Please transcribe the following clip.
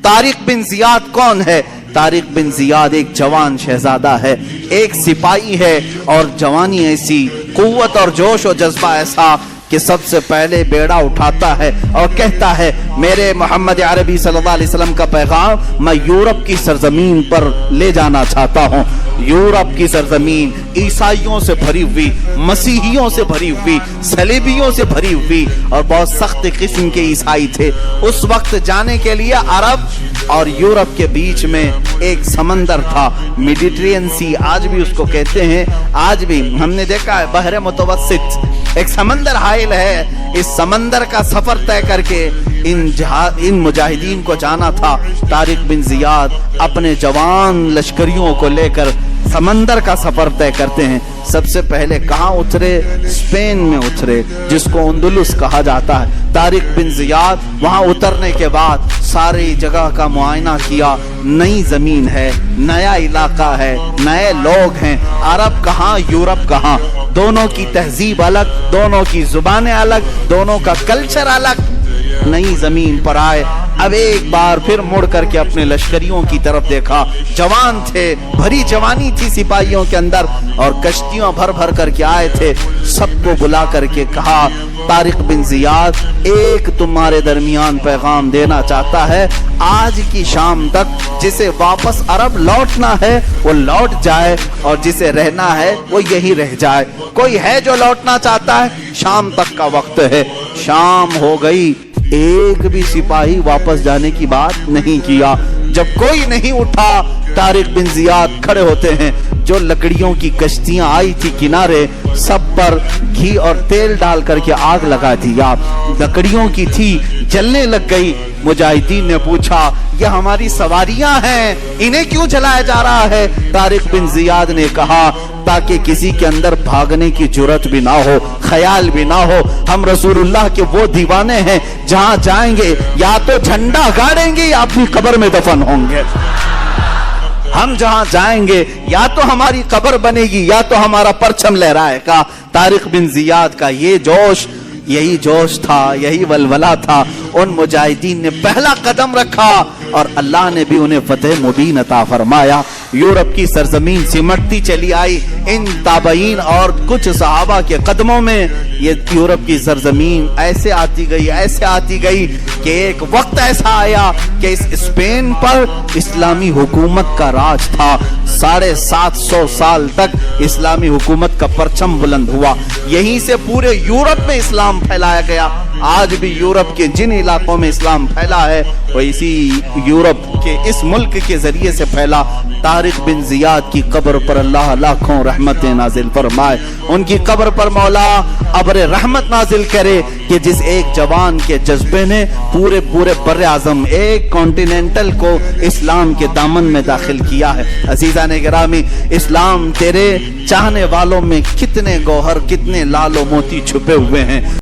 तारिक बिन जियाद कौन है? तारिक बिन जियाद एक जवान शहजादा है, एक सिपाही है, और जवानी ऐसी, कुव्वत और जोश और जज्बा ऐसा कि सबसे पहले बेड़ा उठाता है और कहता है, मेरे मोहम्मद अरबी सल्लल्लाहु अलैहि वसल्लम का पैगाम मैं यूरोप की सरजमीन पर ले जाना चाहता हूँ। यूरोप की सरजमीन ईसाइयों से भरी हुई, मसीहियों से भरी हुई, सलेबियों से भरी हुई, और बहुत सख्त किस्म के ईसाई थे। उस वक्त जाने के लिए अरब और यूरोप के बीच में एक समंदर था, मेडिटेरियन सी आज भी उसको कहते हैं। आज भी हमने देखा है बहरे मुतवस्सित एक समंदर हाइल है। इस समंदर का सफर तय करके इन मुजाहिदीन को जाना था। तारिक बिन जियाद अपने जवान लश्करियों को लेकर समंदर का सफर तय करते हैं। सबसे पहले कहाँ उतरे? स्पेन में उतरे, जिसको अंदलुस कहा जाता है। तारिक बिन जियाद वहां उतरने के बाद सारी जगह का मुआयना किया। नई जमीन है, नया इलाका है, नए लोग हैं। अरब कहाँ, यूरोप कहाँ, दोनों की तहजीब अलग, दोनों की जुबानें अलग, दोनों का कल्चर अलग। नई जमीन पर आए, अब एक बार फिर मुड़ करके अपने लश्करियों की तरफ देखा। जवान थे, भरी जवानी थी सिपाहियों के अंदर, और कश्तियां भर भर करके आए थे। सबको बुला करके कहा, तारिक बिन जियाद एक तुम्हारे दरमियान पैगाम देना चाहता है। आज की शाम तक जिसे वापस अरब लौटना है वो लौट जाए, और जिसे रहना है वो यही रह जाए। कोई है जो लौटना चाहता है? शाम तक का वक्त है। शाम हो गई, एक भी सिपाही वापस जाने की बात नहीं किया। जब कोई नहीं उठा, तारिक बिन जियाद खड़े होते हैं। जो लकड़ियों की कश्तियां आई थी किनारे, सब पर घी और तेल डाल करके आग लगा दिया। लकड़ियों की थी, जलने लग गई। मुजाहिदीन ने पूछा, ये हमारी सवारियां हैं, इन्हें क्यों जलाया जा रहा है? तारिक बिन जियाद ने कहा, ताकि किसी के अंदर भागने की जुर्रत भी ना हो, ख्याल भी ना हो। हम रसूलुल्लाह के वो दीवाने हैं, जहां जाएंगे या तो झंडा गाड़ेंगे या अपनी कब्र में दफन होंगे। हम जहां जाएंगे या तो हमारी कब्र बनेगी या तो हमारा परचम लहराएगा। तारिक बिन जियाद का ये जोश, यही जोश था, यही वलवला था। उन मुजाहिदीन ने पहला कदम रखा और अल्लाह ने भी उन्हें फतेह मुबीन अता फरमाया। यूरोप की सरजमीन सिमटती चली आई। इन ताबईन और कुछ सहाबा के कदमों में ये यूरोप की सरजमीन ऐसे आती गई, ऐसे आती गई कि एक वक्त ऐसा आया कि इस स्पेन पर इस्लामी हुकूमत का राज था। 750 साल तक इस्लामी हुकूमत का परचम बुलंद हुआ। यहीं से पूरे यूरोप में इस्लाम फैलाया गया। आज भी यूरोप के जिन इलाकों में इस्लाम फैला है वो इसी यूरोप के इस मुल्क के जरिए से फैला। तारिक बिन जियाद की कब्र पर अल्लाह लाखों रहमतें नाजिल फरमाए। उनकी कब्र पर मौला अब्र रहमत नाजिल करे कि जिस एक जवान के जज्बे ने पूरे बर्रे आजम, एक कॉन्टिनेंटल को इस्लाम के दामन में दाखिल किया है। अजीजाने गिरामी, इस्लाम तेरे चाहने वालों में कितने गौहर, कितने लालो मोती छुपे हुए हैं।